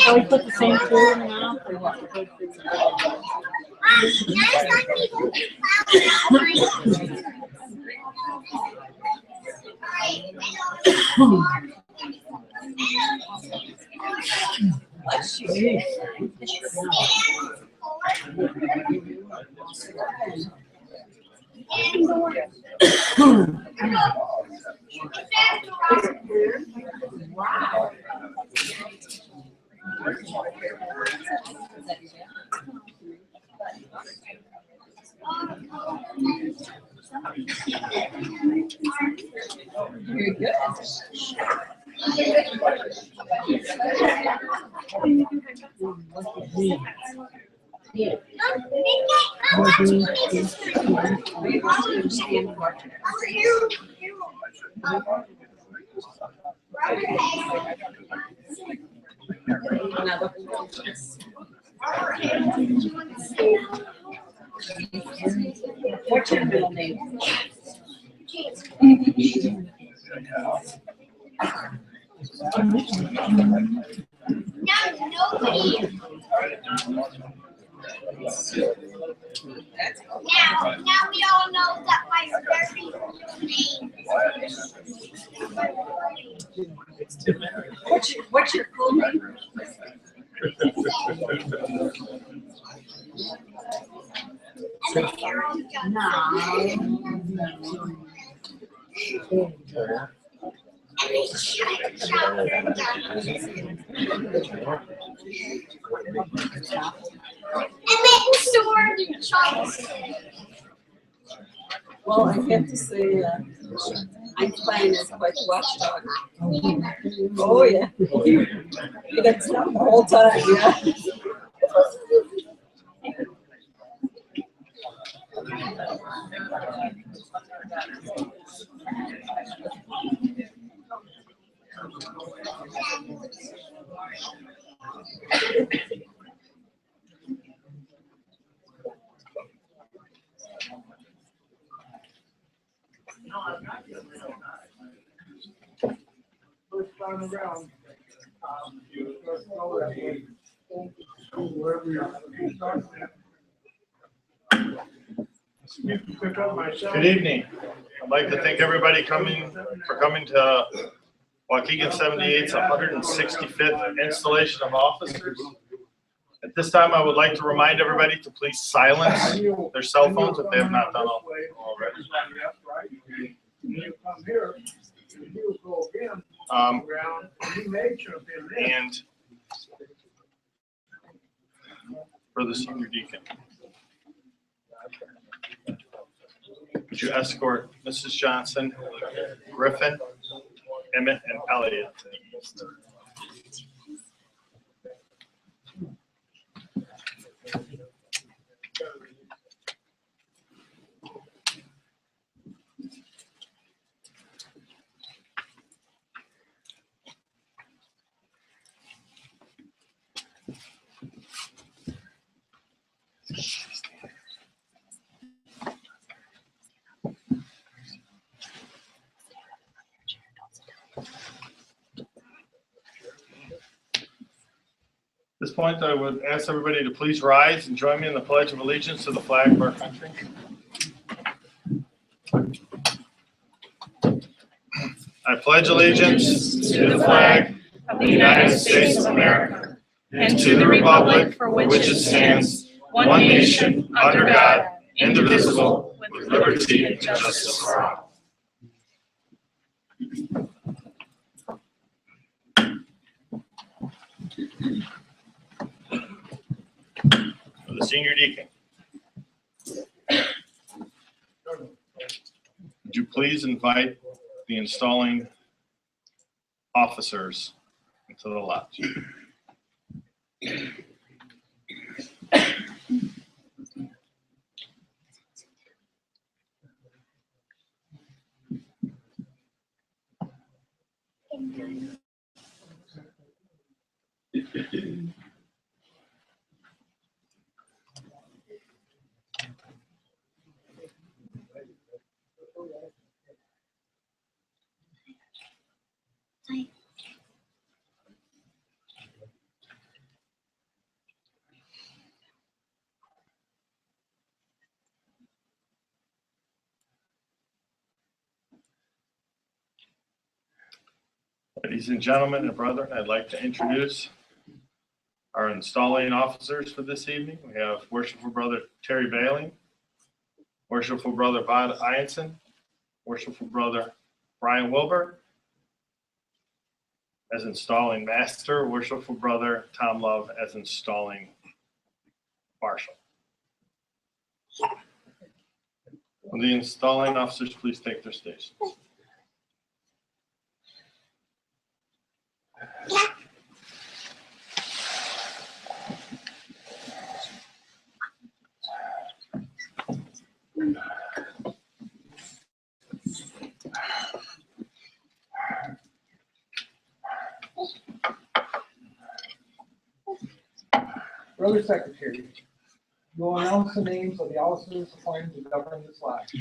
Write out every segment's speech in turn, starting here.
Oh, we put the same food in the mouth or what? Wow. Very good. Yeah. What's your middle name? Now we all know that my very name. What's your full name? Well, I have to say, Einstein is quite the watchdog. Oh, yeah. He got stuff the whole time, yeah. First time around. Good evening. I'd like to thank everybody for coming to Waukegan 78's 165th installation of officers. At this time, I would like to remind everybody to please silence their cell phones if they have not done already. And for the senior deacon, would you escort Mrs. Johnson, Griffin, Emmett, and Elliott to the east? At this point, I would ask everybody to please rise and join me in the Pledge of Allegiance to the flag of our country. I pledge allegiance to the flag of the United States of America and to the republic for which it stands, one nation, under God, indivisible, with liberty and justice for all. The senior deacon. Would you please invite the installing officers into the lodge? Ladies and gentlemen and brethren, I'd like to introduce our installing officers for this evening. We have Worshipful Brother Terry Bailey, Worshipful Brother Bod Ianson, Worshipful Brother Brian Wilbur. As installing master, Worshipful Brother Tom Love as installing marshal. Will the installing officers please take their stations? Brother Secretary, you will announce the names of the officers appointed to govern this lodge.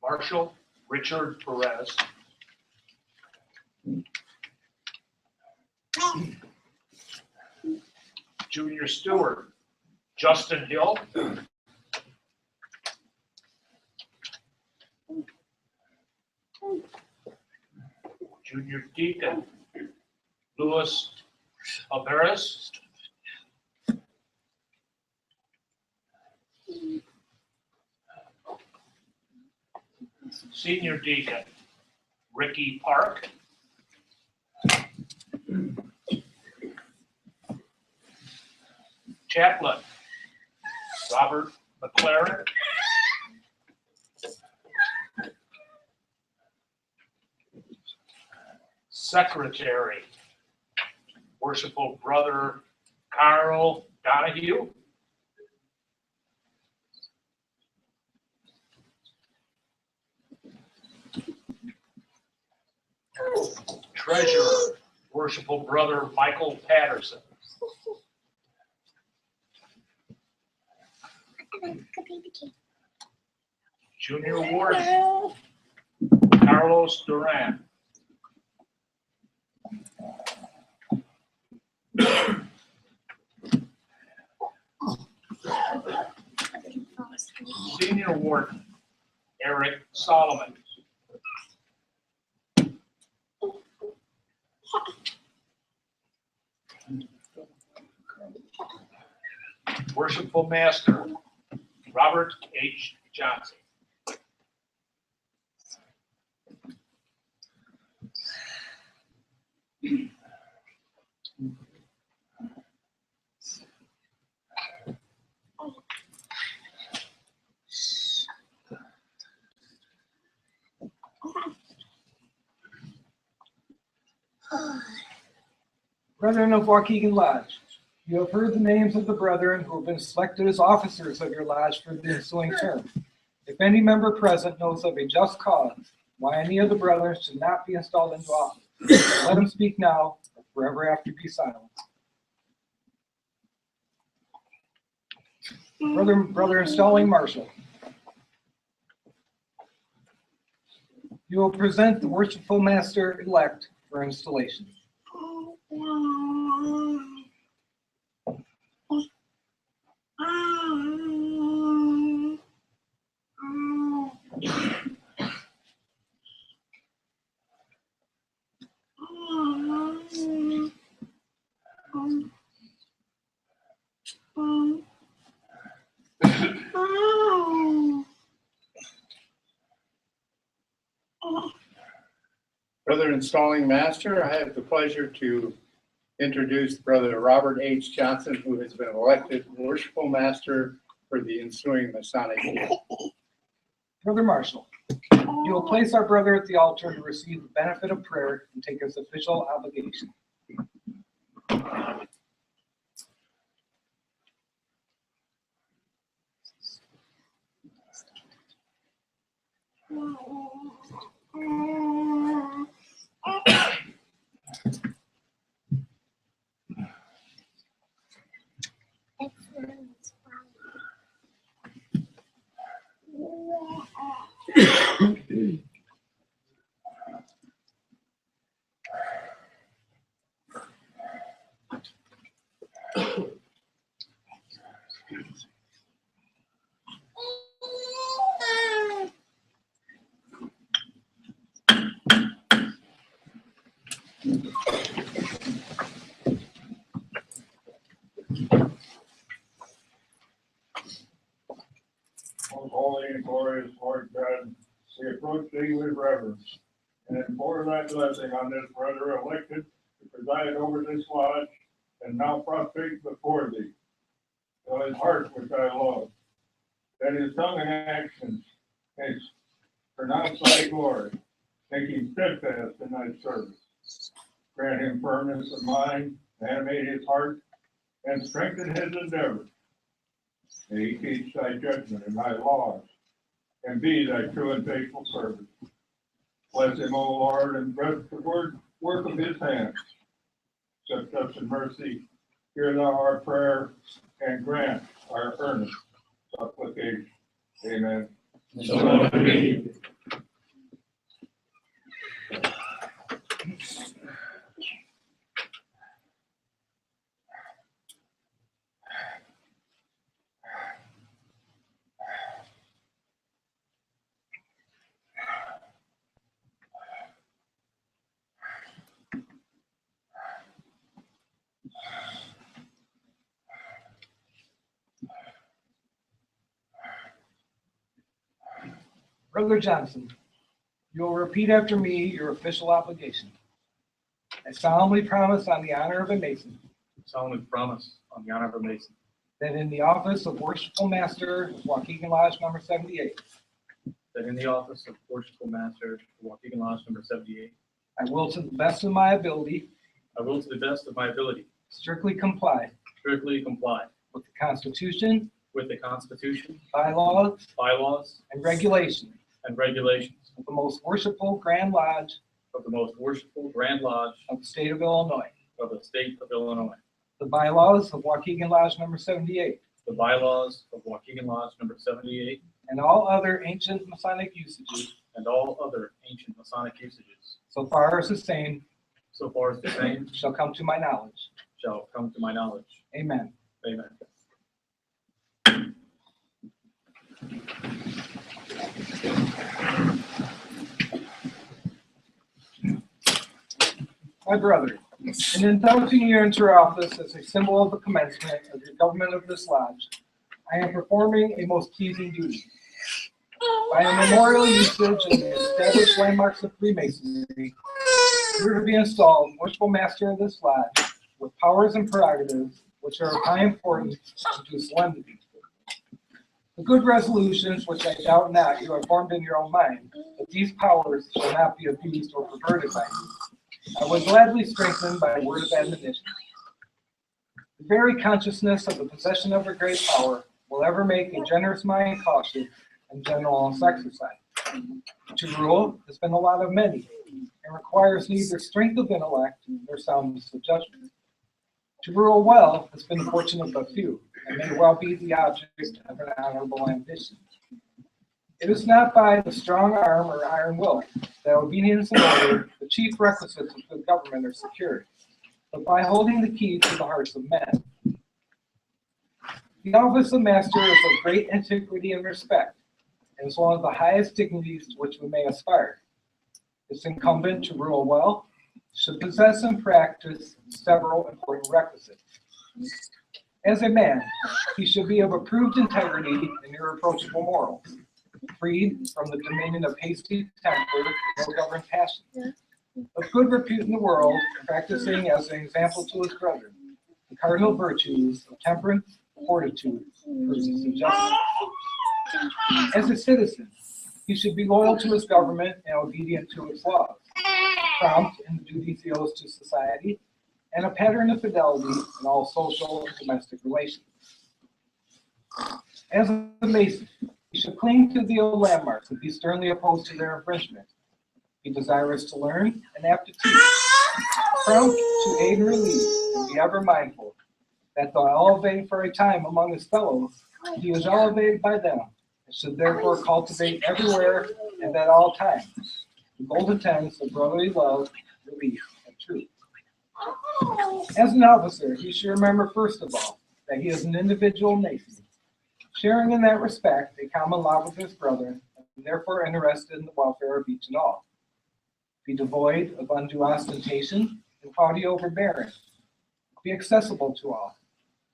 Marshal Richard Perez. Junior Steward Justin Hill. Junior Deacon Louis Alvarez. Senior Deacon Ricky Park. Chaplain Robert McLaren. Secretary Worshipful Brother Carl Donahue. Treasurer Worshipful Brother Michael Patterson. Junior Warden Carlos Duran. Senior Warden Eric Solomon. Worshipful Master Robert H. Johnson. Brethren of Waukegan Lodge, you have heard the names of the brethren who have been selected as officers of your lodge for the ensuing term. If any member present knows of a just cause why any of the brethren should not be installed into office, let him speak now, or forever after be silent. Brother installing marshal. You will present the worshipful master-elect for installation. Brother Installing Master, I have the pleasure to introduce Brother Robert H. Johnson, who has been elected Worshipful Master for the ensuing Masonic year. Brother Marshall, you will place our brother at the altar to receive the benefit of prayer and take his official obligation. Most holy and glorious Lord God, we approach thee with reverence and implore thy blessing on this brother elected to preside over this lodge and now prostrate before thee. Fill his heart with thy love, that his tongue and actions may pronounce thy glory, make him steadfast in thy service. Grant him firmness of mind, animate his heart, and strengthen his endeavors. May he teach thy judgment and thy laws, and be thy true and faithful servant. Bless him, O Lord, and bless the work of his hands. Accept us in mercy. Hear thou our prayer, and grant our earnest supplication. Amen. Brother Johnson, you will repeat after me your official obligation. I solemnly promise on the honor of a Mason Solemnly promise on the honor of a Mason that in the office of Worshipful Master of Waukegan Lodge number 78, that in the office of Worshipful Master for Waukegan Lodge number 78, I will to the best of my ability I will to the best of my ability strictly comply strictly comply with the Constitution, with the Constitution, bylaws, bylaws, and regulations and regulations of the most worshipful Grand Lodge of the most worshipful Grand Lodge of the state of Illinois, of the state of Illinois, the bylaws of Waukegan Lodge number 78, the bylaws of Waukegan Lodge number 78, and all other ancient Masonic usages, and all other ancient Masonic usages, so far as the same so far as the same shall come to my knowledge. shall come to my knowledge. Amen. Amen. My brother, in inducting you into your office as a symbol of the commencement of your government of this lodge, I am performing a most pleasing duty. By a memorial usage in the established landmarks of Freemasonry, you are to be installed worshipful master of this lodge with powers and prerogatives which are of high importance and to solemnity. The good resolutions, which I doubt not you have formed in your own mind, that these powers shall not be abused or perverted by you, I would gladly strengthen by a word of admonition. The very consciousness of the possession of a great power will ever make a generous mind cautious and general in its exercise. To rule has been the lot of many, and requires neither strength of intellect nor soundness of judgment. To rule well has been the fortune of but few, and may well be the object of an honorable ambition. It is not by the strong arm or iron will that obedience and order, the chief requisites of good government, are secured, but by holding the key to the hearts of men. The office of master is of great antiquity and respect, and is one of the highest dignities to which we may aspire. It's incumbent to rule well, should possess and practice several important requisites. As a man, he should be of approved integrity and irreproachable morals, freed from the dominion of hasty temper and ill-governed passion. of good repute in the world, practicing as an example to his brethren the cardinal virtues of temperance, fortitude, prudence, and justice. As a citizen, he should be loyal to his government and obedient to its laws, prompt in the duties he owes to society, and a pattern of fidelity in all social and domestic relations. As a Mason, he should cling to the old landmarks and be sternly opposed to their infringement. Be desirous to learn and apt to teach, prompt to aid and relieve, and be ever mindful that though elevated for a time among his fellows, he is elevated by them, and should therefore cultivate everywhere and at all times the golden tenets of brotherly love, relief, and truth. As an officer, he should remember first of all that he is an individual Mason, sharing in that respect a common love with his brethren, and therefore interested in the welfare of each and all. Be devoid of undue ostentation and haughty overbearing. Be accessible to all,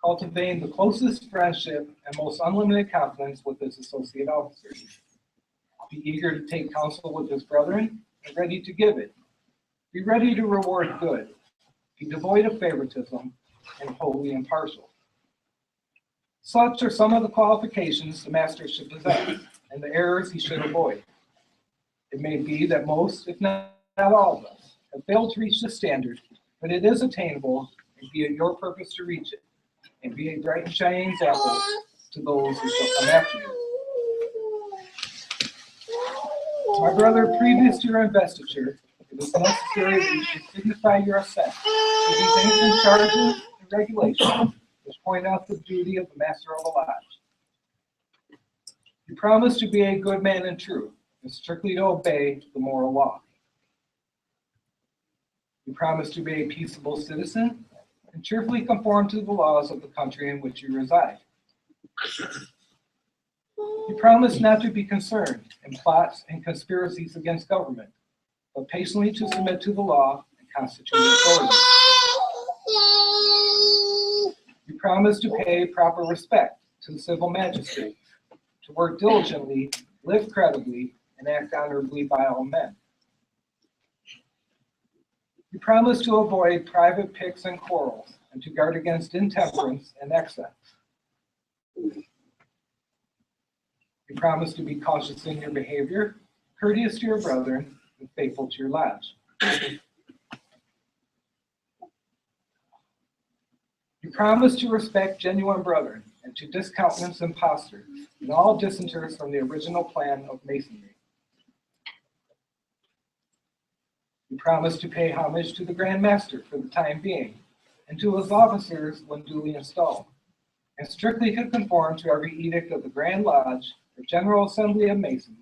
cultivating the closest friendship and most unlimited confidence with his associate officers. Be eager to take counsel with his brethren and ready to give it. Be ready to reward good. Be devoid of favoritism and wholly impartial. Such are some of the qualifications the master should possess and the errors he should avoid. It may be that most, if not all of us, have failed to reach the standard, but it is attainable, and be it your purpose to reach it, and be a bright and shining example to those who shall come after you. My brother, previous to your investiture, it is necessary that you should signify your assent to these ancient charges and regulations which point out the duty of the master of a lodge. You promise to be a good man and true, and strictly to obey the moral law. You promise to be a peaceable citizen and cheerfully conform to the laws of the country in which you reside. You promise not to be concerned in plots and conspiracies against government, but patiently to submit to the law and constituted authority. You promise to pay proper respect to the civil magistrate, to work diligently, live credibly, and act honorably by all men. You promise to avoid private picks and quarrels, and to guard against intemperance and excess. You promise to be cautious in your behavior, courteous to your brethren, and faithful to your lodge. You promise to respect genuine brethren, and to discountenance impostors, and all dissenters from the original plan of Masonry. You promise to pay homage to the Grand Master for the time being, and to his officers when duly installed, and strictly to conform to every edict of the Grand Lodge or General Assembly of Masons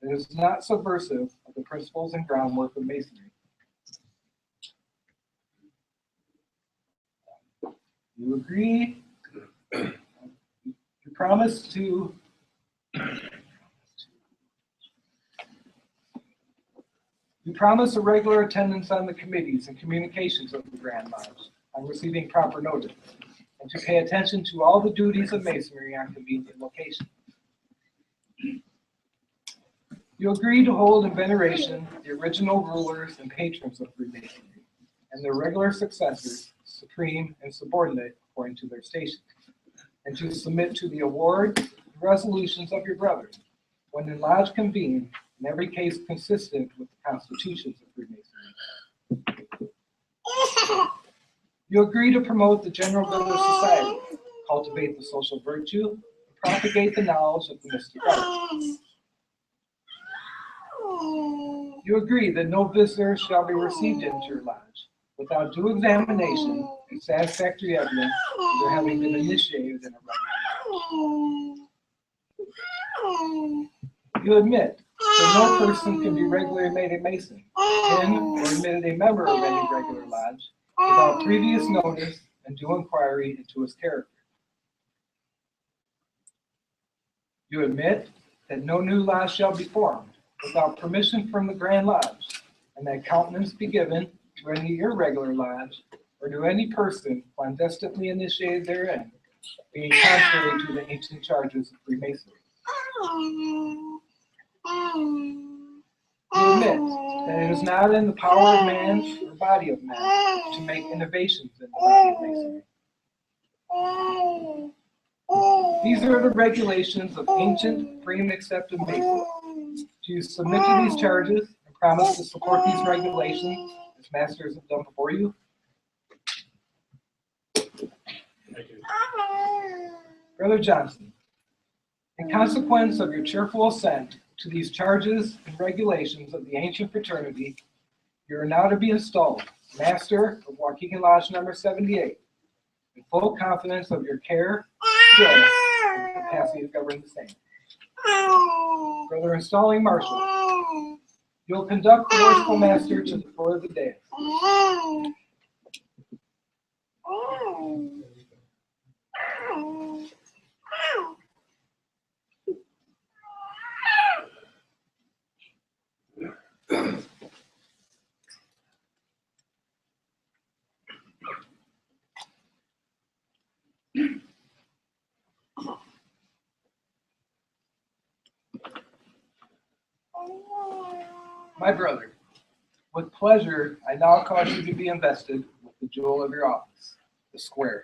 that is not subversive of the principles and groundwork of Masonry. You agree? You promise to You promise a regular attendance on the committees and communications of the Grand Lodge on receiving proper notice, and to pay attention to all the duties of Masonry on convenient locations. You agree to hold in veneration the original rulers and patrons of Freemasonry, and their regular successors, supreme and subordinate according to their station, and to submit to the awards and resolutions of your brothers when in lodge convened, in every case consistent with the constitutions of Freemasonry. You agree to promote the general good of society, cultivate the social virtue, and propagate the knowledge of the mystic arts. You agree that no visitor shall be received into your lodge without due examination and satisfactory evidence of their having been initiated in a regular lodge. You admit that no person can be regularly made a Mason, in or admitted a member of any regular lodge, without previous notice and due inquiry into his character. You admit that no new lodge shall be formed without permission from the Grand Lodge, and that countenance be given to any irregular lodge or to any person clandestinely initiated therein, being contrary to the ancient charges of Freemasonry. You admit that it is not in the power of man or body of man to make innovations in the body of Masonry. These are the regulations of ancient, free and accepted Masons. Do you submit to these charges and promise to support these regulations as masters have done before you? Brother Johnson, in consequence of your cheerful assent to these charges and regulations of the ancient fraternity, you are now to be installed Master of Waukegan Lodge number 78, in full confidence of your care, skill, and capacity to govern the same. Brother Installing Marshal, you'll conduct the worshipful master to the floor of the dais. My brother, with pleasure, I now cause you to be invested with the jewel of your office, the square.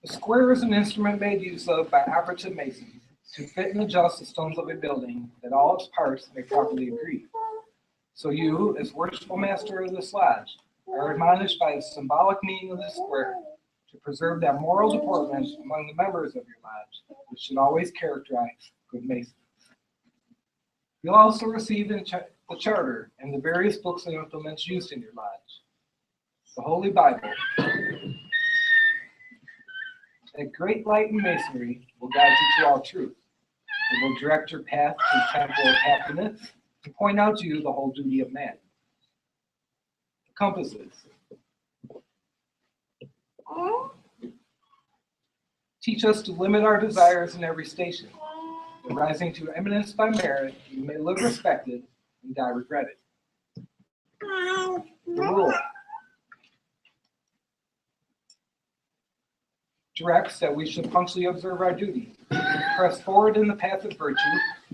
The square is an instrument made use of by operative masons to fit and adjust the stones of a building that all its parts may properly agree. So you, as worshipful master of this lodge, are admonished by the symbolic meaning of the square to preserve that moral deportment among the members of your lodge, which should always characterize good masons. You'll also receive the charter and the various books and implements used in your lodge. The Holy Bible. That great light in masonry will guide you to all truth. It will direct your path to the temple of happiness and point out to you the whole duty of man. The compasses. Teach us to limit our desires in every station. And rising to eminence by merit, you may live respected and die regretted. The rule. Directs that we should punctually observe our duty, press forward in the path of virtue,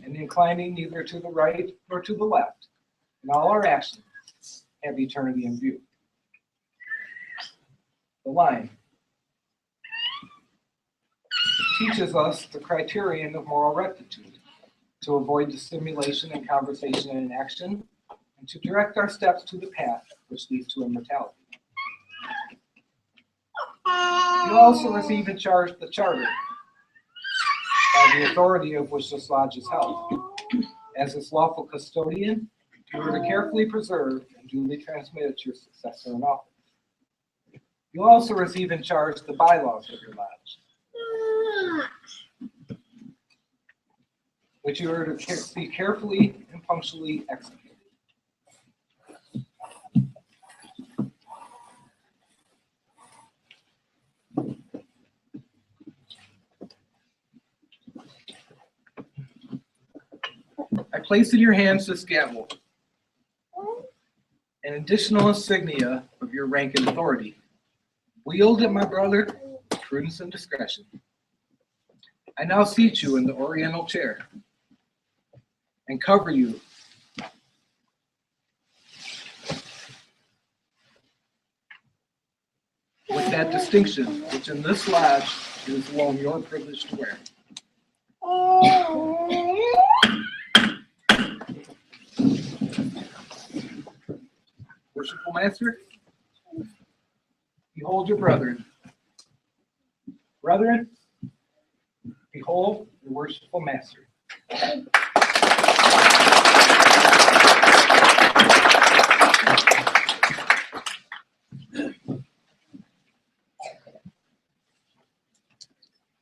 and inclining neither to the right nor to the left. In all our actions, have eternity in view. The line teaches us the criterion of moral rectitude, to avoid dissimulation in conversation and in action, and to direct our steps to the path which leads to immortality. You also receive in charge the charter, by the authority of which this lodge is held. As its lawful custodian, you are to carefully preserve and duly transmit it to your successor in office. You also receive in charge the bylaws of your lodge, which you are to be carefully and punctually executed. I place in your hands this gavel, an additional insignia of your rank and authority. Wield it, my brother, with prudence and discretion. I now seat you in the oriental chair and cover you with that distinction, which in this lodge is alone your privilege to wear. Worshipful Master, behold your brethren. Brethren, Behold, your worshipful master.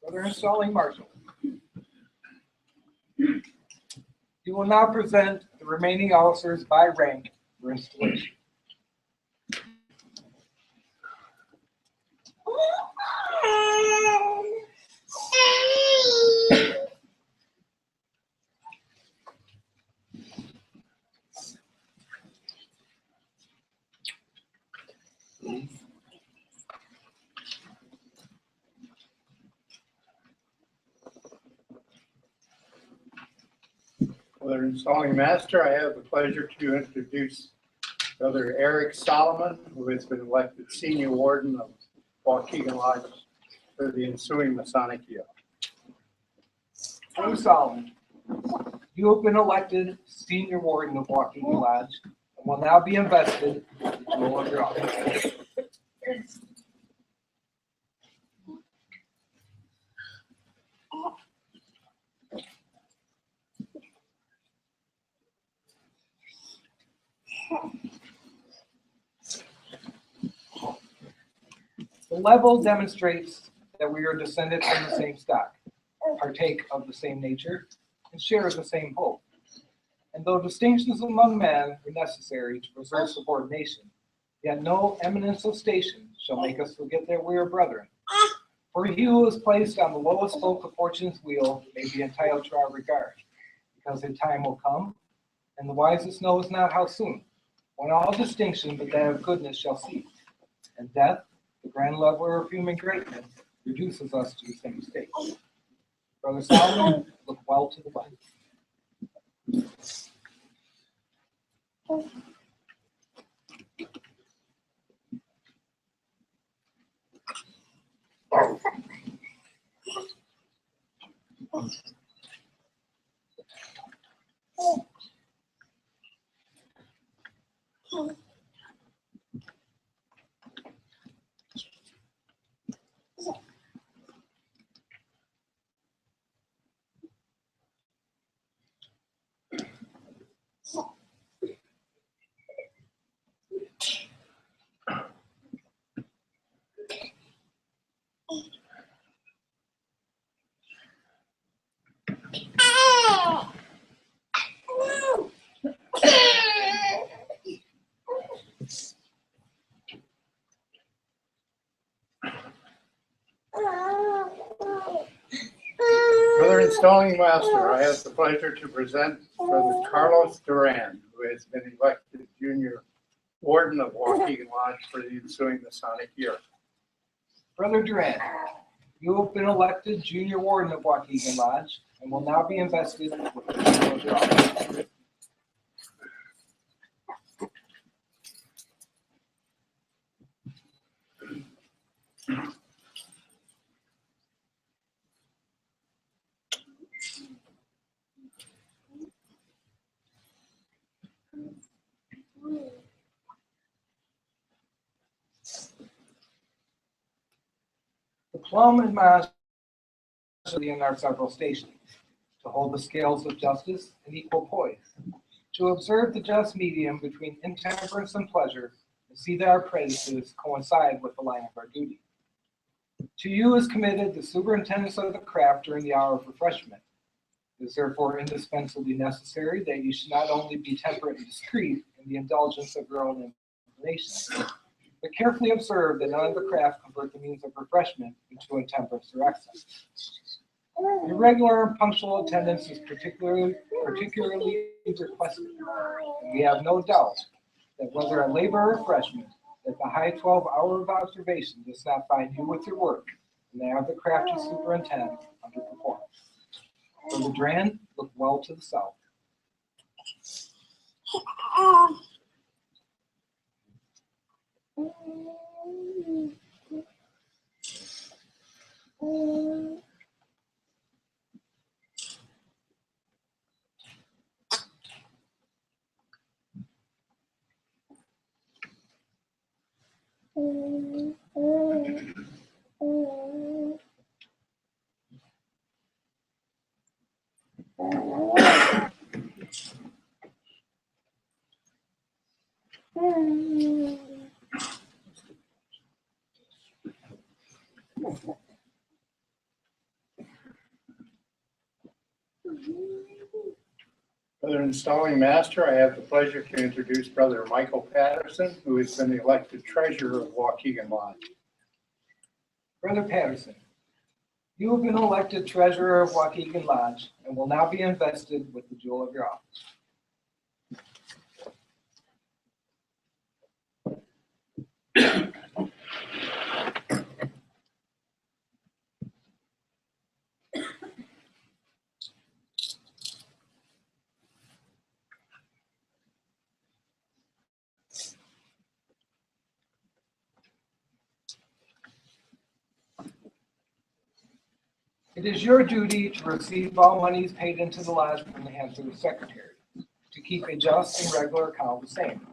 Brother Installing Marshal. You will now present the remaining officers by rank for installation. Brother Installing Master, I have the pleasure to introduce Brother Eric Solomon, who has been elected Senior Warden of Waukegan Lodge for the ensuing Masonic year. Brother Solomon, you have been elected Senior Warden of Waukegan Lodge and will now be invested with the role of your office. The level demonstrates that we are descended from the same stock, partake of the same nature, and share the same hope. And though distinctions among men are necessary to preserve subordination, yet no eminence of station shall make us forget that we are brethren. For he who is placed on the lowest spoke of fortune's wheel may be entitled to our regard, because a time will come, and the wisest knows not how soon, when all distinction but that of goodness shall cease, and death, the grand leveler of human greatness, reduces us to the same state. Brother Solomon, look well to the left. Brother Installing Master, I have the pleasure to present Brother Carlos Duran, who has been elected Junior Warden of Waukegan Lodge for the ensuing Masonic year. Brother Duran, you have been elected Junior Warden of Waukegan Lodge and will now be invested with the role of your office. The plum and master in our several stations, to hold the scales of justice in equal poise, to observe the just medium between intemperance and pleasure, and see that our praises coincide with the line of our duty. To you is committed the superintendence of the craft during the hour of refreshment. It is therefore indispensably necessary that you should not only be temperate and discreet in the indulgence of your own inclinations, but carefully observe that none of the craft convert the means of refreshment into intemperance or excess. Your regular and punctual attendance is particularly requested, and we have no doubt that whether at labor or refreshment, that the high 12-hour of observation does not find you with your work, and they have the craft you superintend underperform. Brother Duran, look well to the south. Brother Installing Master, I have the pleasure to introduce Brother Michael Patterson, who has been elected treasurer of Waukegan Lodge. Brother Patterson, you have been elected treasurer of Waukegan Lodge and will now be invested with the jewel of your office. It is your duty to receive all monies paid into the lodge from the hands of the secretary, to keep a just and regular account of the same.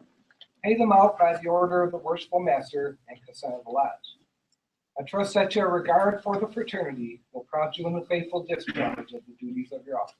Pay them out by the order of the worshipful master and consent of the lodge. I trust that your regard for the fraternity will prompt you in the faithful discharge of the duties of your office.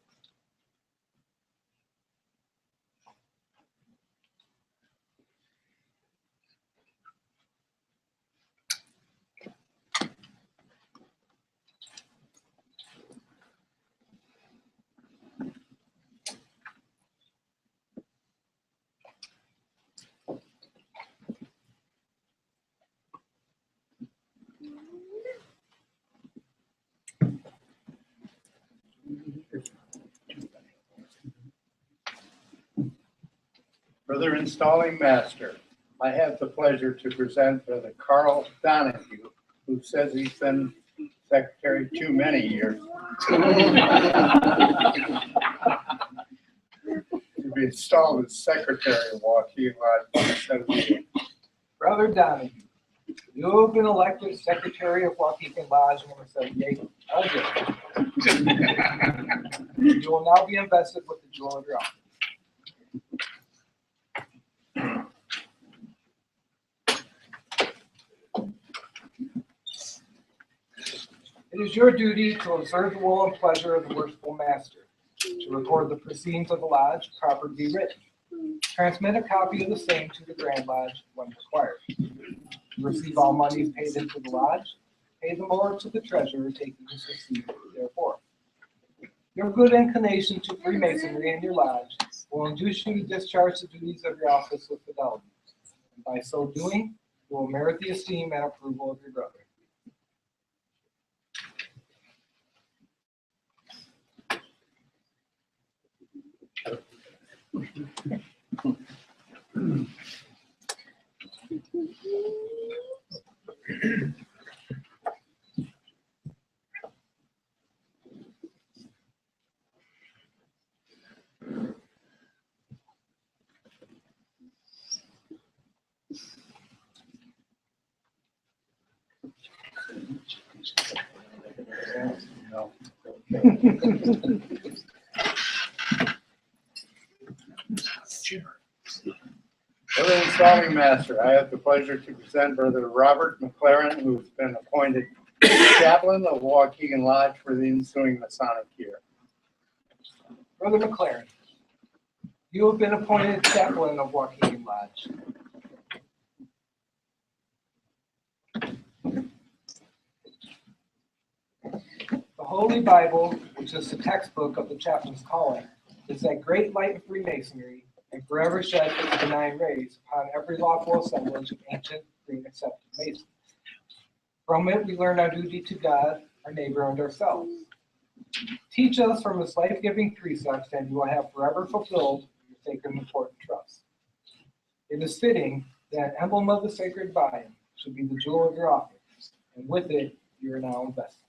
Brother Installing Master, I have the pleasure to present Brother Carl Donahue, who says he's been secretary too many years, to be installed as secretary of Waukegan Lodge. Brother Donahue, you have been elected secretary of Waukegan Lodge number 78 again. You will now be invested with the jewel of your office. It is your duty to observe the will and pleasure of the worshipful master, to record the proceedings of the lodge, proper to be written. Transmit a copy of the same to the Grand Lodge when required. Receive all monies paid into the lodge, pay them over to the treasurer, taking his receipt therefore. Your good inclination to Freemasonry in your lodge will induce you to discharge the duties of your office with fidelity. And by so doing, you will merit the esteem and approval of your brother. No. Brother Installing Master, I have the pleasure to present Brother Robert McLaren, who's been appointed chaplain of Waukegan Lodge for the ensuing Masonic year. Brother McLaren, you have been appointed chaplain of Waukegan Lodge. The Holy Bible, which is the textbook of the chaplain's calling, is that great light of Freemasonry and forever sheds its benign rays upon every lawful assemblage of ancient green-accepted Masons. From it, we learn our duty to God, our neighbor, and ourselves. Teach us from its life-giving precepts, and you will have forever fulfilled your sacred and important trust. It is fitting that emblem of the sacred vine should be the jewel of your office, and with it, you are now invested.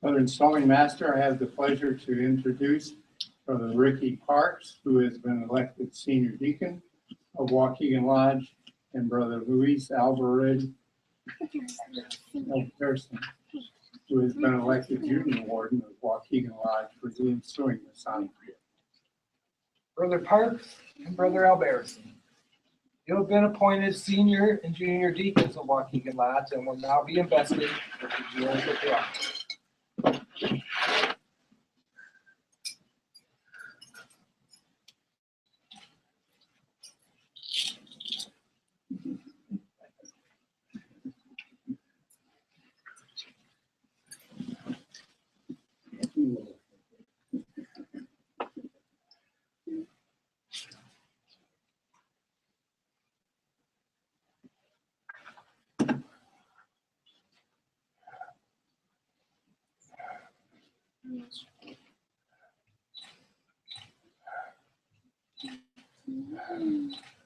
Brother Installing Master, I have the pleasure to introduce Brother Ricky Parks, who has been elected Senior Deacon of Waukegan Lodge, and Brother Luis Alvarez Pearson, who has been elected Junior Warden of Waukegan Lodge for the ensuing Masonic year. Brother Parks and Brother Albertson, you have been appointed Senior and Junior Deacons of Waukegan Lodge and will now be invested with the jewels of the office.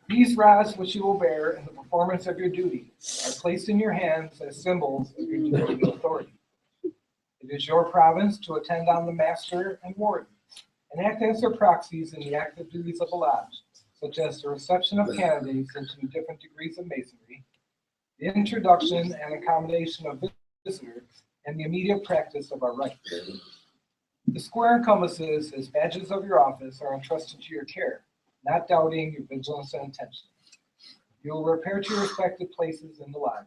These rods which you will bear in the performance of your duty are placed in your hands as symbols of your duty and authority. It is your province to attend on the master and wardens and act as their proxies in the active duties of a lodge, such as the reception of candidates into different degrees of masonry, the introduction and accommodation of visitors, and the immediate practice of our rites. The square and compasses as badges of your office are entrusted to your care, not doubting your vigilance and attention. You will repair to your respective places in the lodge.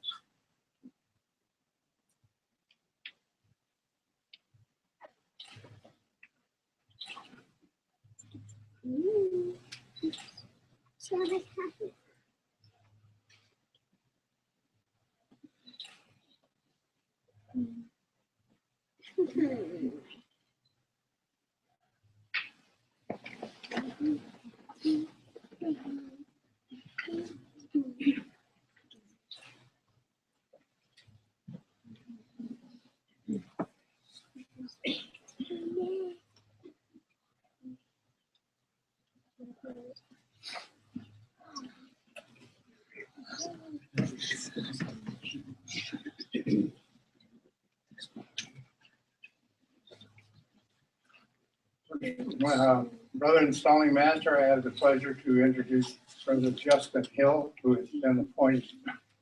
Brother Installing Master, I have the pleasure to introduce Brother Justin Hill, who has been appointed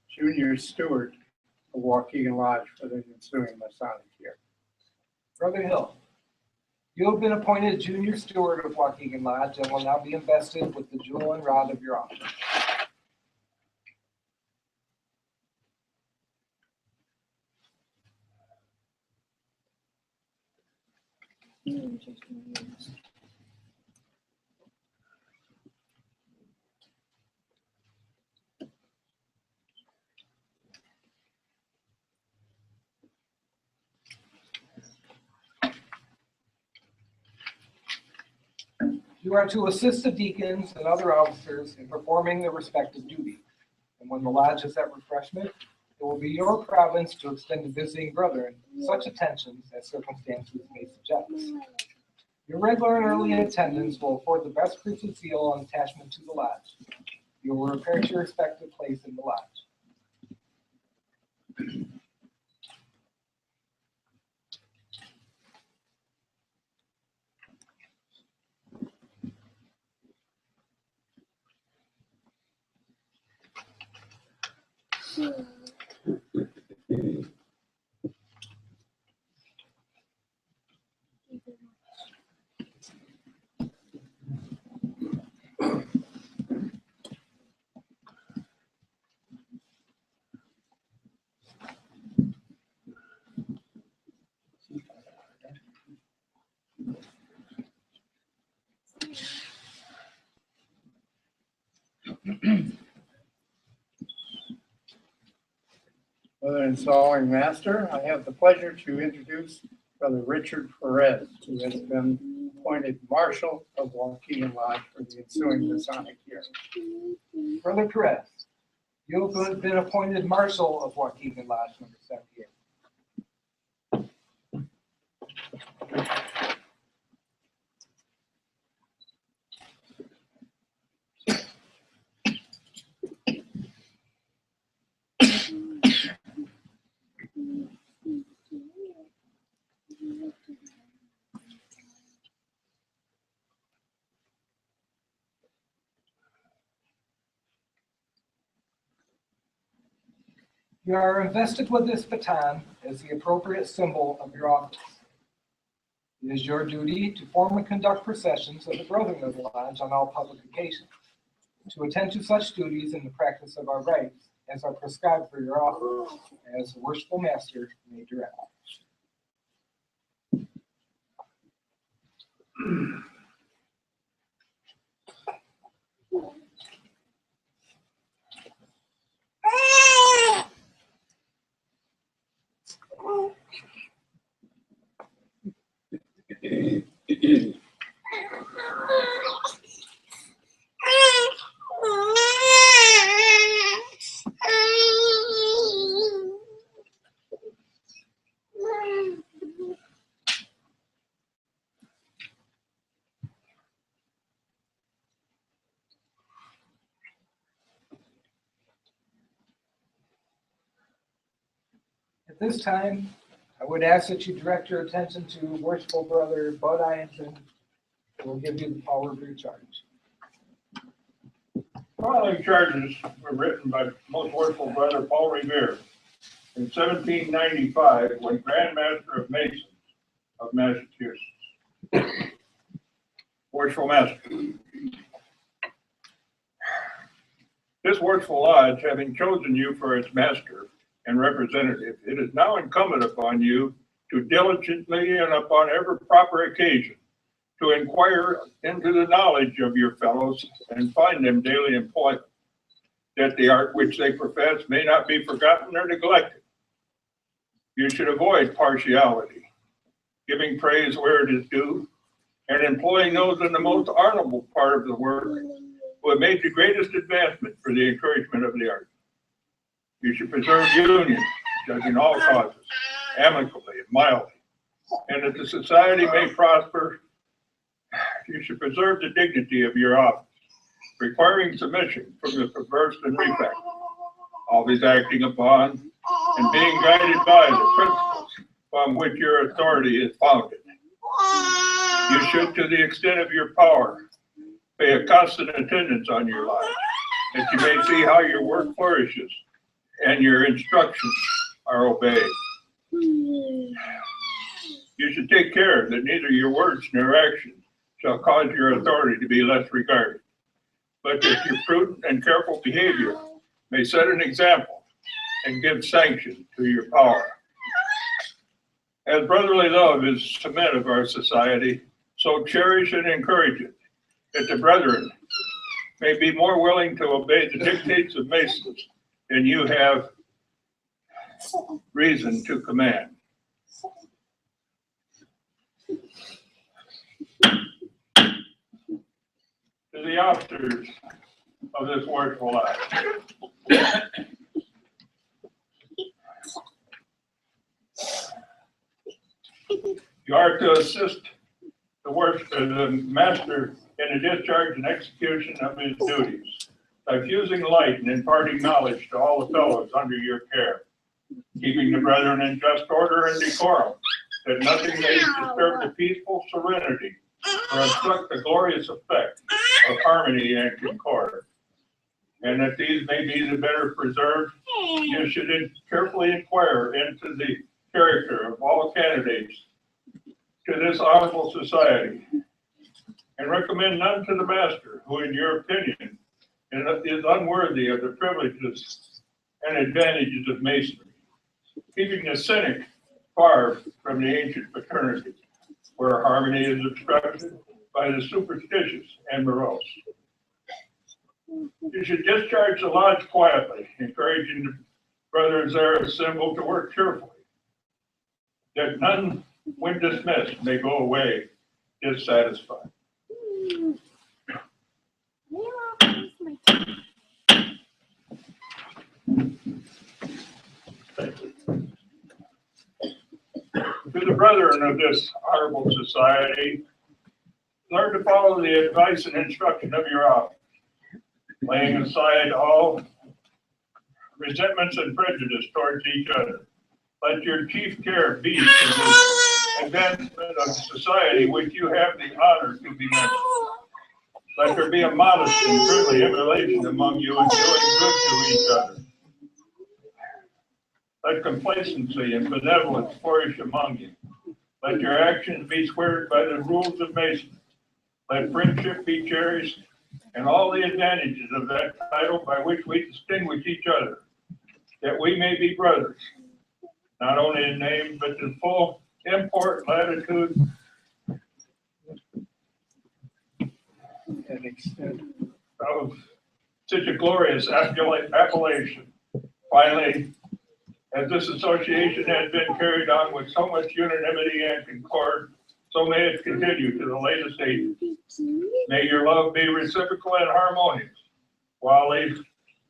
Junior Steward of Waukegan Lodge for the ensuing Masonic year. Brother Hill, you have been appointed Junior Steward of Waukegan Lodge and will now be invested with the jewel and rod of your office. You are to assist the deacons and other officers in performing their respective duties. And when the lodge is at refreshment, it will be your province to extend to visiting brethren such attentions as circumstances may suggest. Your regular and early attendance will afford the best proofs of zeal and attachment to the lodge. You will repair to your respective place in the lodge. Brother Installing Master, I have the pleasure to introduce Brother Richard Perez, who has been appointed Marshal of Waukegan Lodge for the ensuing Masonic year. Brother Perez, you have been appointed Marshal of Waukegan Lodge number 78. You are invested with this baton as the appropriate symbol of your office. It is your duty to form and conduct processions of the Brethren of the Lodge on all public occasions, to attend to such duties in the practice of our rites as are prescribed for your office, as the worshipful master may direct. At this time, I would ask that you direct your attention to worshipful brother Bud Ianson, who will give you the power of your charge. Following charges were written by Most Worshipful Brother Paul Revere in 1795 when Grand Master of Masons of Massachusetts. Worshipful Master. This Worshipful Lodge, having chosen you for its master and representative, it is now incumbent upon you to diligently and upon every proper occasion to inquire into the knowledge of your fellows and find them daily employment, that the art which they profess may not be forgotten or neglected. You should avoid partiality, giving praise where it is due, and employing those in the most honorable part of the work who have made the greatest advancement for the encouragement of the art. You should preserve union, judging all causes, amicably and mildly, and that the society may prosper. You should preserve the dignity of your office, requiring submission from the perverse and refractory, always acting upon and being guided by the principles upon which your authority is founded. You should, to the extent of your power, pay a constant attendance on your life, that you may see how your work flourishes and your instructions are obeyed. You should take care that neither your words nor actions shall cause your authority to be less regarded, but that your prudent and careful behavior may set an example and give sanction to your power. As brotherly love is the cement of our society, so cherish and encourage it, that the brethren may be more willing to obey the dictates of Masons than you have reason to command. To the officers of this worshipful lodge, you are to assist the master in the discharge and execution of his duties, diffusing light and imparting knowledge to all the fellows under your care, keeping the brethren in just order and decorum, that nothing may disturb the peaceful serenity or obstruct the glorious effect of harmony and concord. And that these may be the better preserved, you should carefully inquire into the character of all candidates to this honorable society, and recommend none to the master who, in your opinion, is unworthy of the privileges and advantages of masonry, keeping the cynic far from the ancient fraternity, where harmony is obstructed by the superstitious and morose. You should discharge the lodge quietly, encouraging the brothers there assembled to work cheerfully, that none, when dismissed, may go away dissatisfied. To the brethren of this honorable society, learn to follow the advice and instruction of your office, laying aside all resentments and prejudice towards each other. Let your chief care be to the advancement of society which you have the honor to be members. Let there be a modest and friendly emulation among you in doing good to each other. Let complacency and benevolence flourish among you. Let your actions be squared by the rules of Masonry. Let friendship be cherished and all the advantages of that title by which we distinguish each other, that we may be brothers, not only in name, but in full import, latitude, and extent of such a glorious appellation. Finally, as this association has been carried on with so much unanimity and concord, so may it continue to the latest ages. May your love be reciprocal and harmonious. While these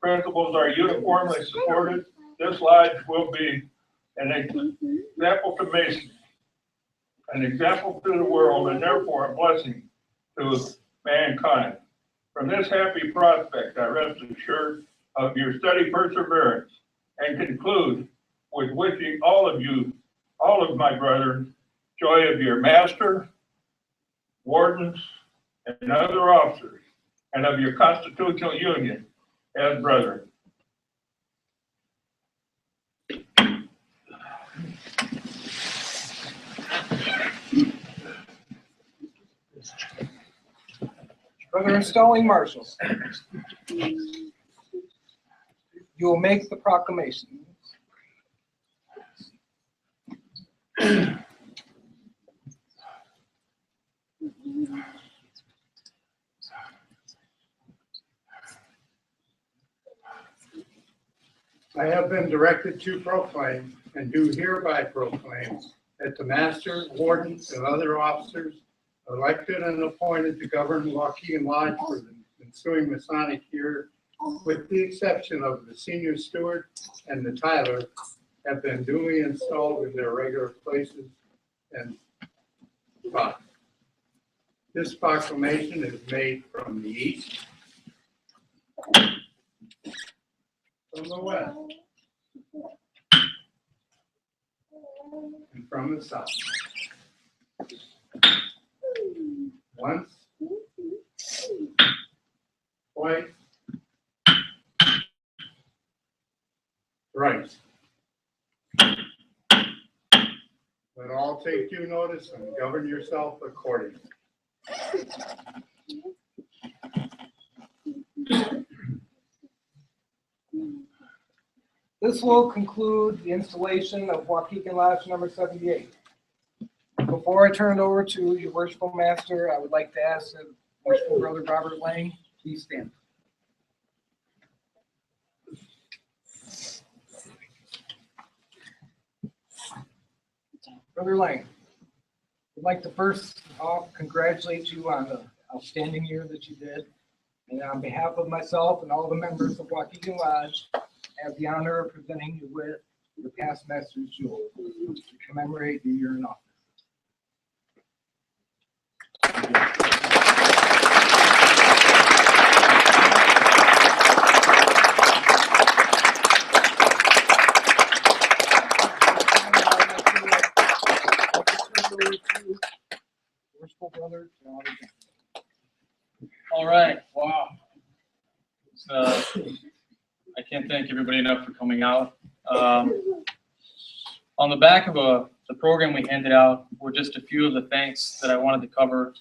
principles are uniformly supported, this lodge will be an example to Masons, an example to the world, and therefore a blessing to mankind. From this happy prospect, I rest assured of your steady perseverance, and conclude with wishing all of my brethren, joy of your master, wardens, and other officers, and of your constitutional union as brethren. Brother installing marshal, you will make the proclamation. I have been directed to proclaim and do hereby proclaim that the master, wardens, and other officers elected and appointed to govern Waukegan Lodge for the ensuing Masonic year, with the exception of the senior steward and the Tyler, have been duly installed in their regular places and spots. This proclamation is made from the east, from the west, and from the south. Once, twice, thrice. Let all take due notice and govern yourself accordingly. This will conclude the installation of Waukegan Lodge number 78. Before I turn it over to your worshipful master, I would like to ask that worshipful brother Robert Lang please stand. Brother Lang, I'd like to first off congratulate you on the outstanding year that you did. And on behalf of myself and all the members of Waukegan Lodge, I have the honor of presenting you with your past master's jewel to commemorate your year in office. All right, wow. I can't thank everybody enough for coming out. On the back of the program we handed out were just a few of the thanks that I wanted to cover.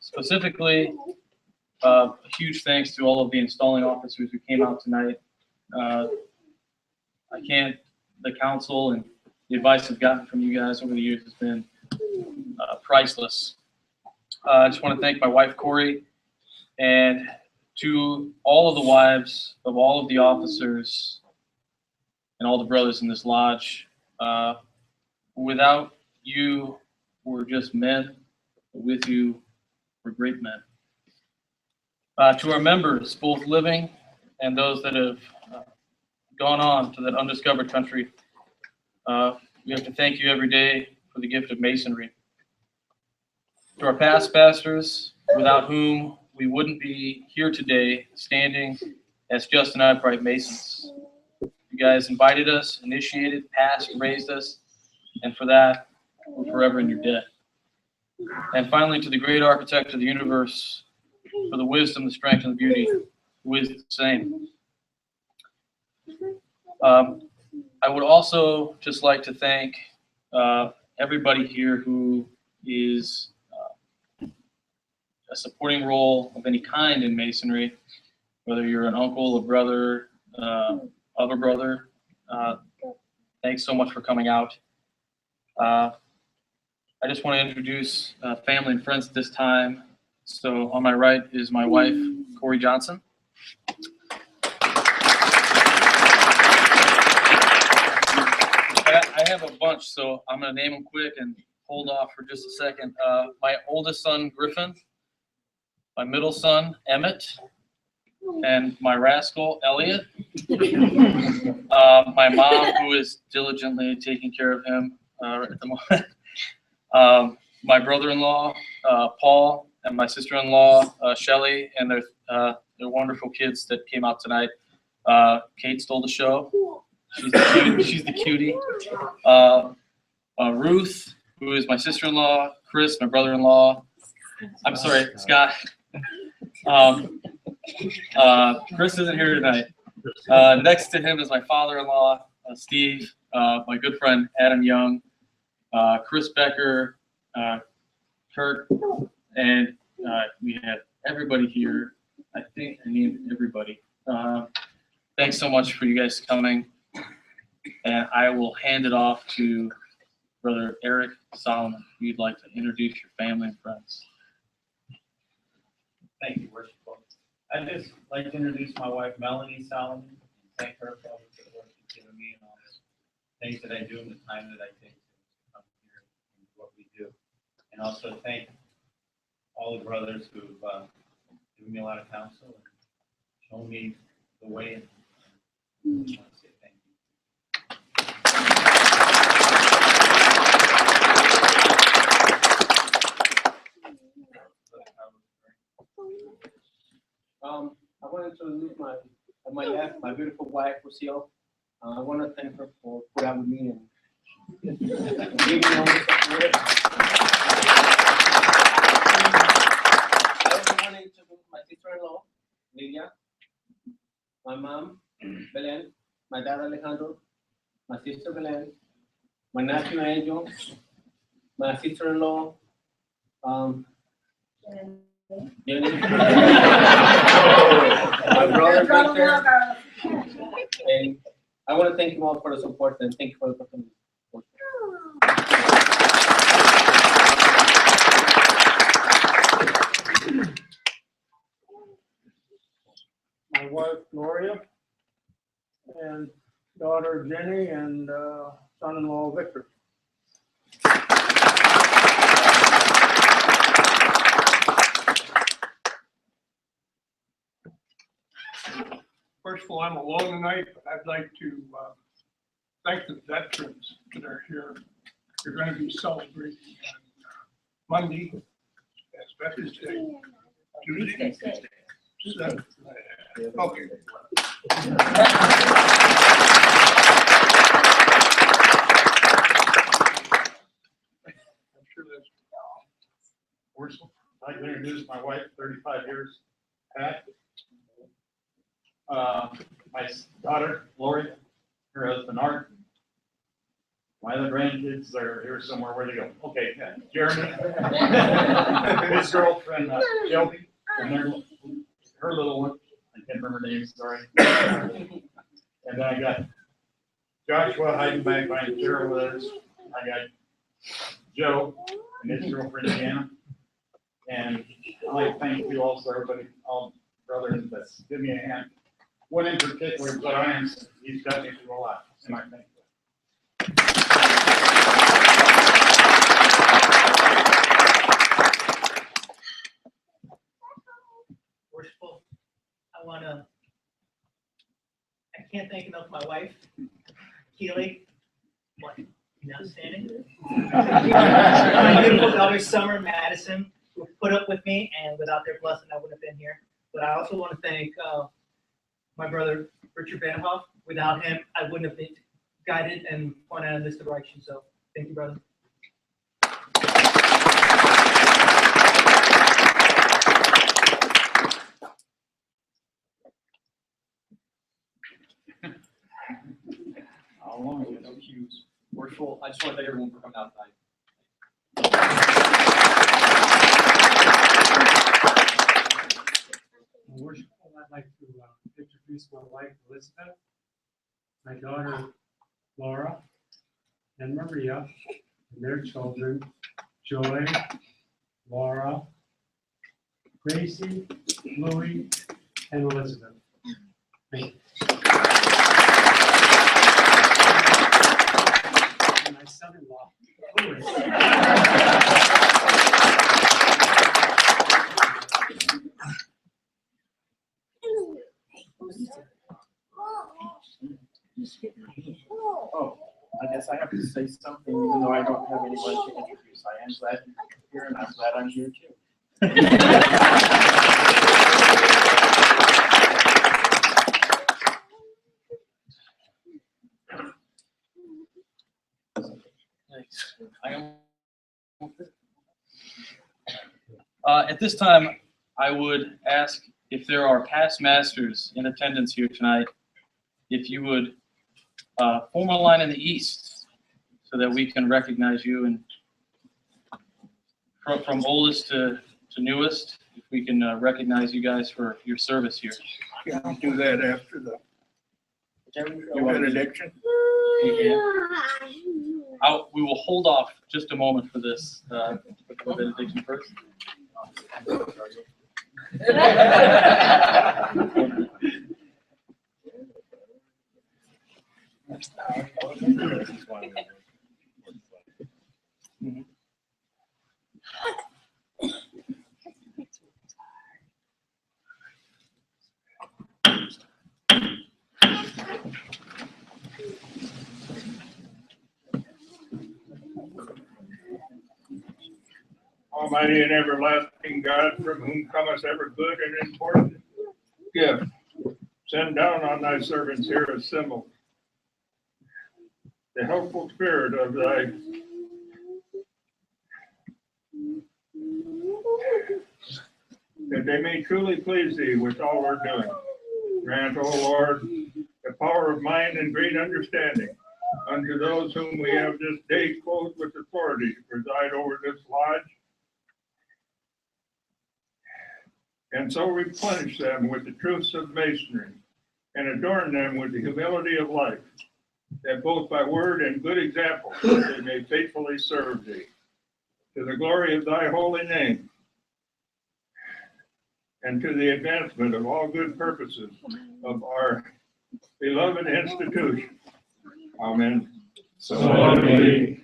Specifically, a huge thanks to all of the installing officers who came out tonight. The council and the advice I've gotten from you guys over the years has been priceless. I just want to thank my wife, Corey, and to all of the wives of all of the officers and all the brothers in this lodge. Without you, we're just men. With you, we're great men. To our members, both living and those that have gone on to that undiscovered country, we have to thank you every day for the gift of masonry. To our past pastors, without whom we wouldn't be here today standing as just and upright Masons. You guys invited us, initiated, passed, raised us, and for that, we're forever in your debt. And finally, to the great architect of the universe, for the wisdom, the strength, and the beauty, who is the same. I would also just like to thank everybody here who is a supporting role of any kind in Masonry, whether you're an uncle, a brother, other brother. Thanks so much for coming out. I just want to introduce family and friends at this time. So on my right is my wife, Corey Johnson. I have a bunch, so I'm going to name them quick and hold off for just a second. My oldest son, Griffin, my middle son, Emmett, and my rascal, Elliot. My mom, who is diligently taking care of him at the moment. My brother-in-law, Paul, and my sister-in-law, Shelly, and their wonderful kids that came out tonight. Kate stole the show. She's the cutie. Ruth, who is my sister-in-law. Chris, my brother-in-law. I'm sorry, Scott. Chris isn't here tonight. Next to him is my father-in-law, Steve, my good friend, Adam Young, Chris Becker, Kurt, and we have everybody here. I think I named everybody. Thanks so much for you guys coming. And I will hand it off to Brother Eric Solomon, if you'd like to introduce your family and friends. Thank you, Worshipful. I'd just like to introduce my wife, Melanie Solomon, and thank her for all the work she's given me and all the things that I do and the time that I take to come here and do what we do. And also thank all the brothers who've given me a lot of counsel and shown me the way. And I just want to say thank you. I want to introduce my left, my beautiful wife, Rocio. I want to thank her for putting up with me and giving me all the support. I also want to introduce my sister-in-law, Lidia, my mom, Belen, my dad, Alejandro, my sister, Belen, my nephew, Angel, my sister-in-law, Jenny, my brother, Victor, and I want to thank you all for the support and thank you for the opportunity. My wife Gloria, and daughter Jenny, and son-in-law Victor. First of all, I'm alone tonight, but I'd like to thank the veterans that are here. You're going to be celebrating on Monday as Veterans Day. Tuesday? Okay. I'm sure that's. Worshipful. I'd like to introduce my wife, 35 years, Pat. My daughter, Lori, her husband, Art. My other grandkids are here somewhere. Where they go? Okay, Jeremy, his girlfriend, Shelby, and her little one. I can't remember her name, sorry. And then I got Joshua hiding back behind the chair with us. I got Joe and his girlfriend, Deanna. And I'd like to thank you also, everybody, all brothers that give me a hand. One in particular, but he's got me through a lot, and I thank you. Worshipful, I can't thank enough my wife, Keely, outstanding. My beautiful daughter, Summer Madison, who put up with me, and without their blessing, I wouldn't have been here. But I also want to thank my brother, Richard Vanhoff. Without him, I wouldn't have been guided and pointed in this direction. So thank you, brother. How long you, worshipful. I just want to thank everyone for coming out tonight. Worshipful, I'd like to introduce my wife, Elizabeth, my daughter, Laura, and Maria, and their children, Joy, Laura, Gracie, Louie, and Elizabeth. Thank you. And my son-in-law, Louis. Oh, I guess I have to say something, even though I don't have anyone to introduce. I am glad you're here, and I'm glad I'm here too. Thanks. At this time, I would ask if there are past masters in attendance here tonight, if you would form a line in the east so that we can recognize you, and from oldest to newest, if we can recognize you guys for your service here. Yeah, I'll do that after the benediction. We will hold off just a moment for this benediction first. Almighty and everlasting God, from whom cometh ever good and important gift, send down on thy servants here assembled the helpful spirit of thy that they may truly please thee with all we're doing. Grant, O Lord, the power of mind and great understanding unto those whom we have this day clothed with authority to preside over this lodge, and so replenish them with the truths of masonry, and adorn them with the humility of life, that both by word and good example they may faithfully serve thee, to the glory of thy holy name, and to the advancement of all good purposes of our beloved institution. Amen. So help me.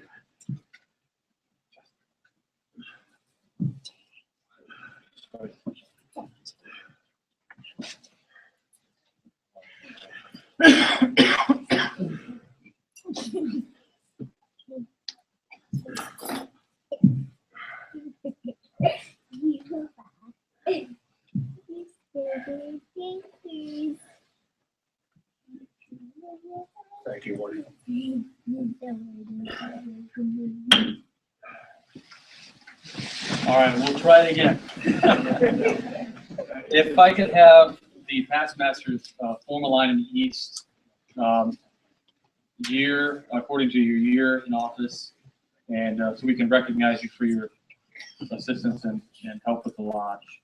Thank you, Lord. All right, we'll try it again. If I could have the past masters form a line in the east, year according to your year in office, and so we can recognize you for your assistance and help with the lodge.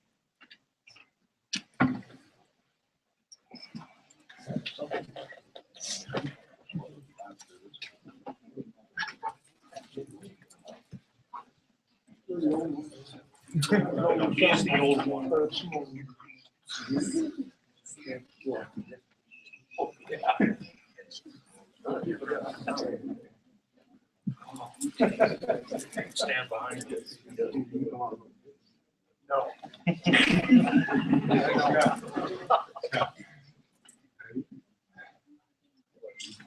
He's the old one. Stand behind it. No.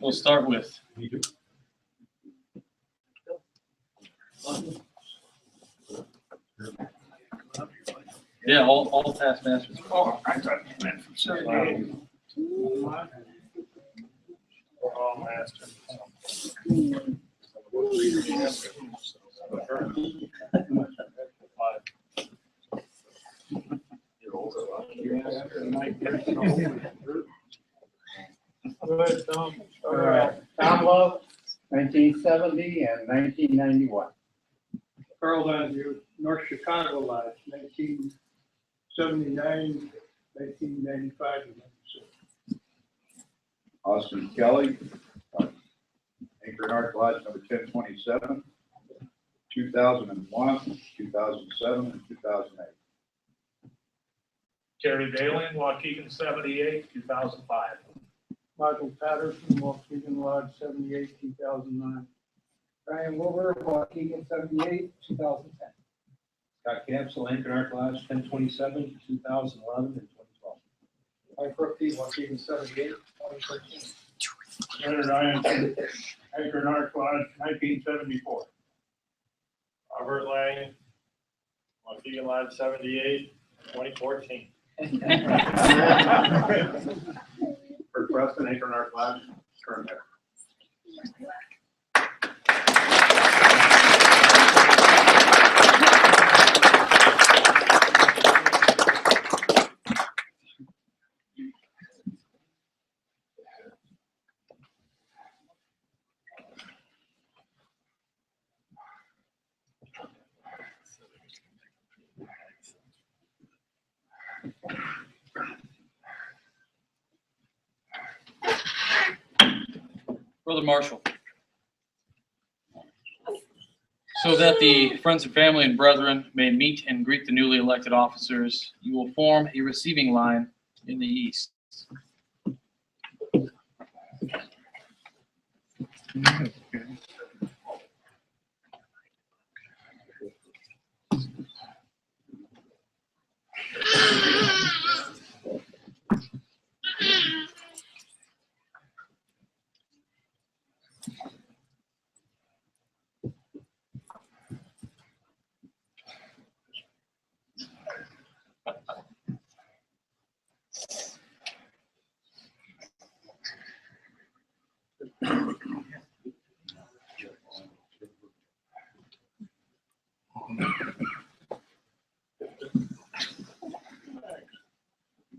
We'll start with. Yeah, all past masters. Oh, I thought you meant from 78. We're all masters. Good, Tom. All right. Tom Love. 1970 and 1991. Carl Donahue, North Chicago Lodge, 1979, 1995, and 96. Austin Kelly, Anchor North Lodge number 1027, 2001, 2007, and 2008. Terry Dalen, Waukegan 78, 2005. Michael Patterson, Waukegan Lodge, 78, 2009. Brian Wilbur, Waukegan 78, 2010. Scott Capsule, Anchor North Lodge, 1027, 2011, and 2012. Mike Rookie, Waukegan 78, 2013. Leonard Ryan, Anchor North Lodge, 1974. Robert Lang, Waukegan Lodge 78, 2014. Kurt Preston, Anchor North Lodge, current member. Brother Marshall. So that the friends and family and brethren may meet and greet the newly elected officers, you will form a receiving line in the east.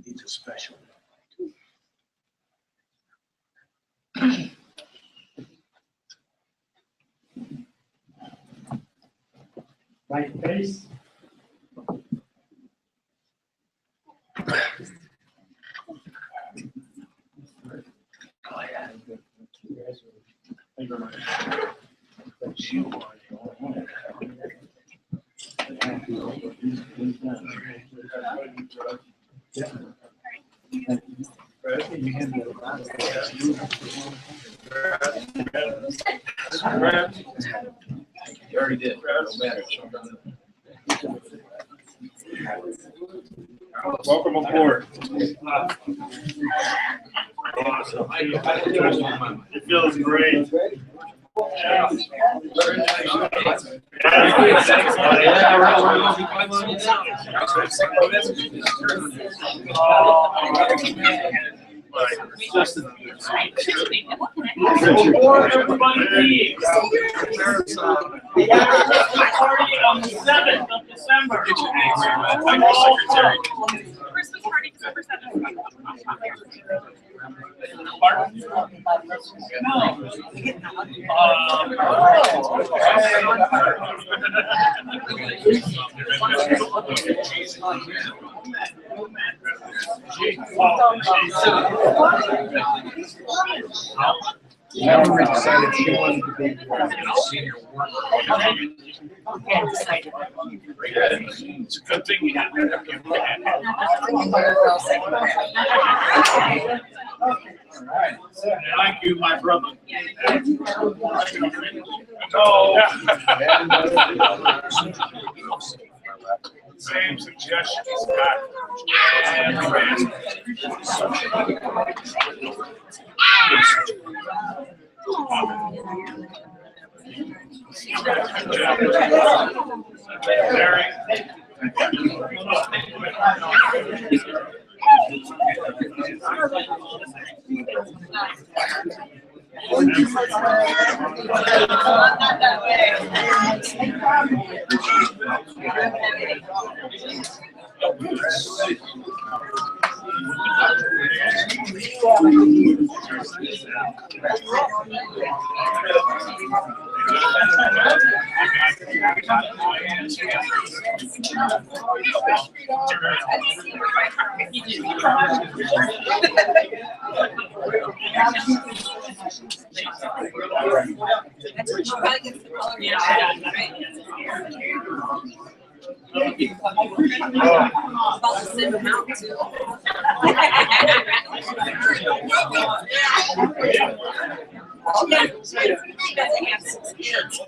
He's a special. Right face. Thank you very much. You already did. No matter. Welcome aboard. Awesome. It feels great. Yeah. Before everybody leaves, we have a Christmas party on the 7th of December. Christmas party, December 7th. Pardon? Never decided she wanted to be senior work. It's a good thing we got rid of him. Thank you, my brother. Same suggestions, Scott. Larry. About the same amount too. She doesn't have 6 kids.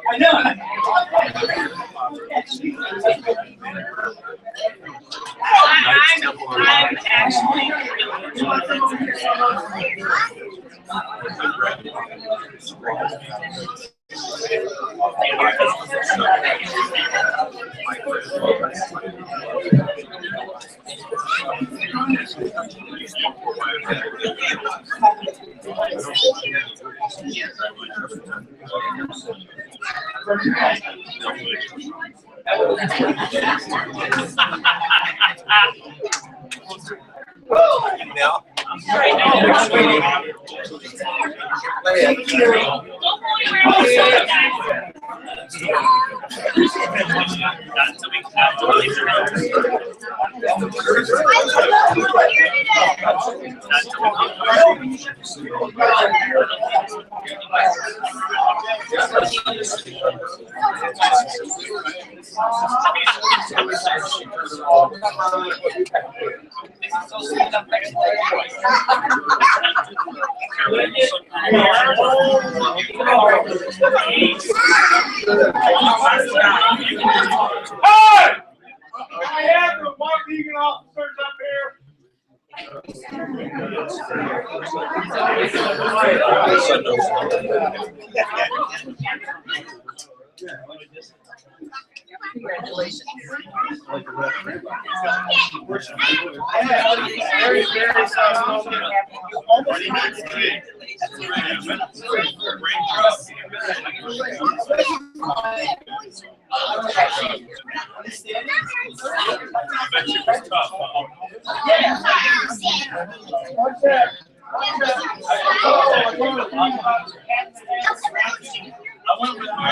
I know. I'm actually Now, Hey! I have the Waukegan officers up here. Congratulations. Very, very sad moment. I went with my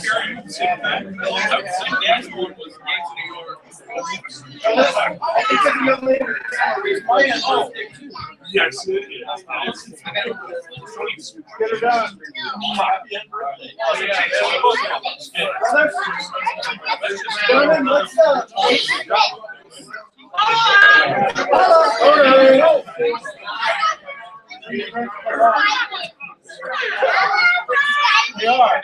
parents. Dad's one was Yes, it is. Get her done. They are.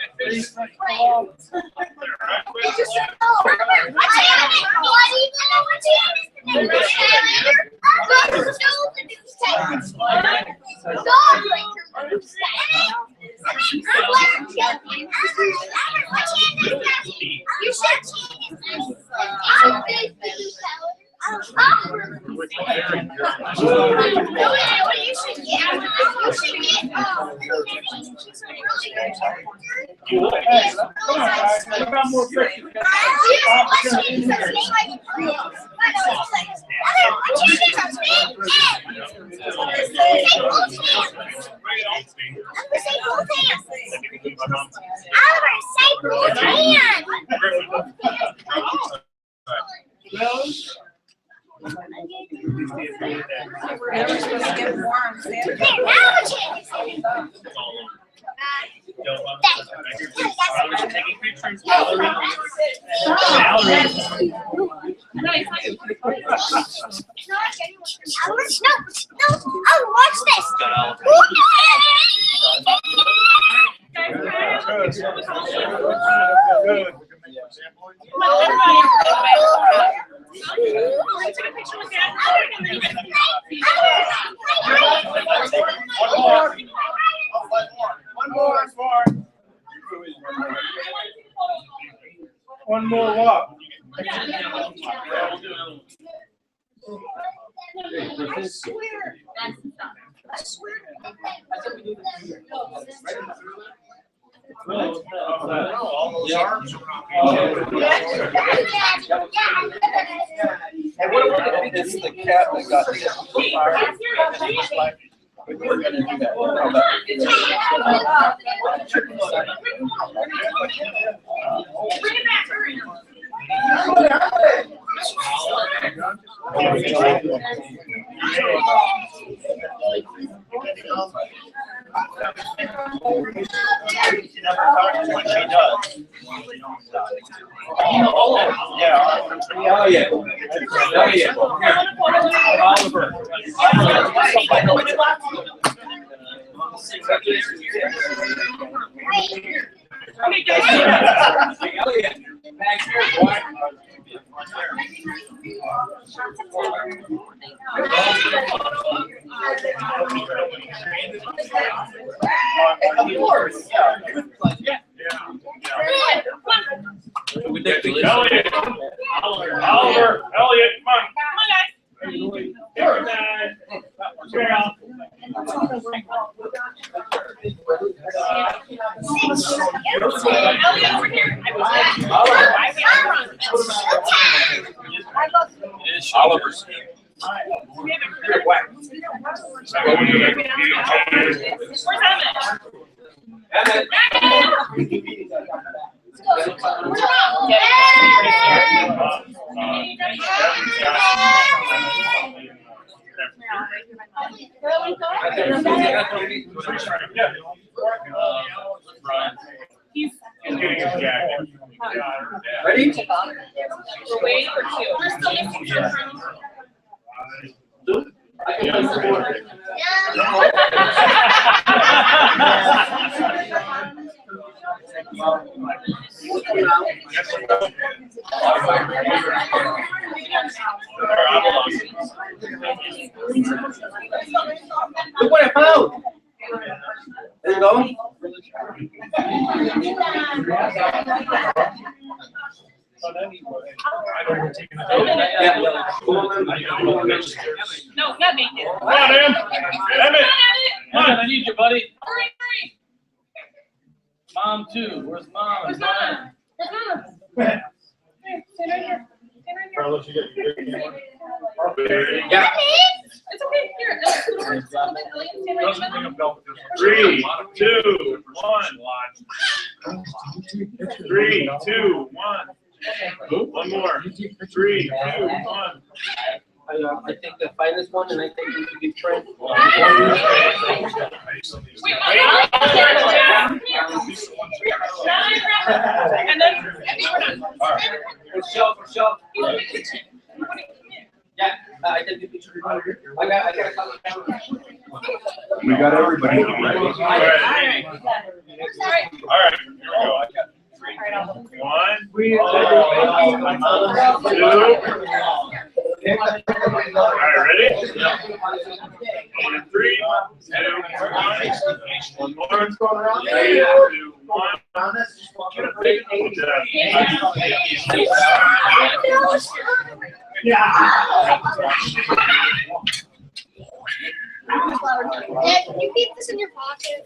We're never supposed to get warm. Valerie. one more walk. Yeah, we'll do another one. I swear. I swear. All those arms around Hey, what about this is the cat that got fired? We're gonna do that. Oh, yeah. Oliver. Elliot, come on. Oliver's. He's getting his jacket. Ready? We're waiting for two. We're still missing two. Look what I found. There you go. No, not me. Come on, Em. Emmett. Come on, I need you, buddy. Hurry. Mom too. Where's mom? Where's Mama? Here, sit right here. Carlos, you get your camera? Yeah. It's okay. Here, Elliot, stand right here. 3, 2, 1. 3, 2, 1. One more. 3, 2, 1. I take the finest one and I take it to be friend. And then, For sure. Yeah, I take the picture. I got a couple of cameras. We got everybody ready. All right. All right. Here we go. I got 1, 2. All right, ready? 3, 2, 1. One more. 3, 2, 1. Dad, can you keep this in your pocket?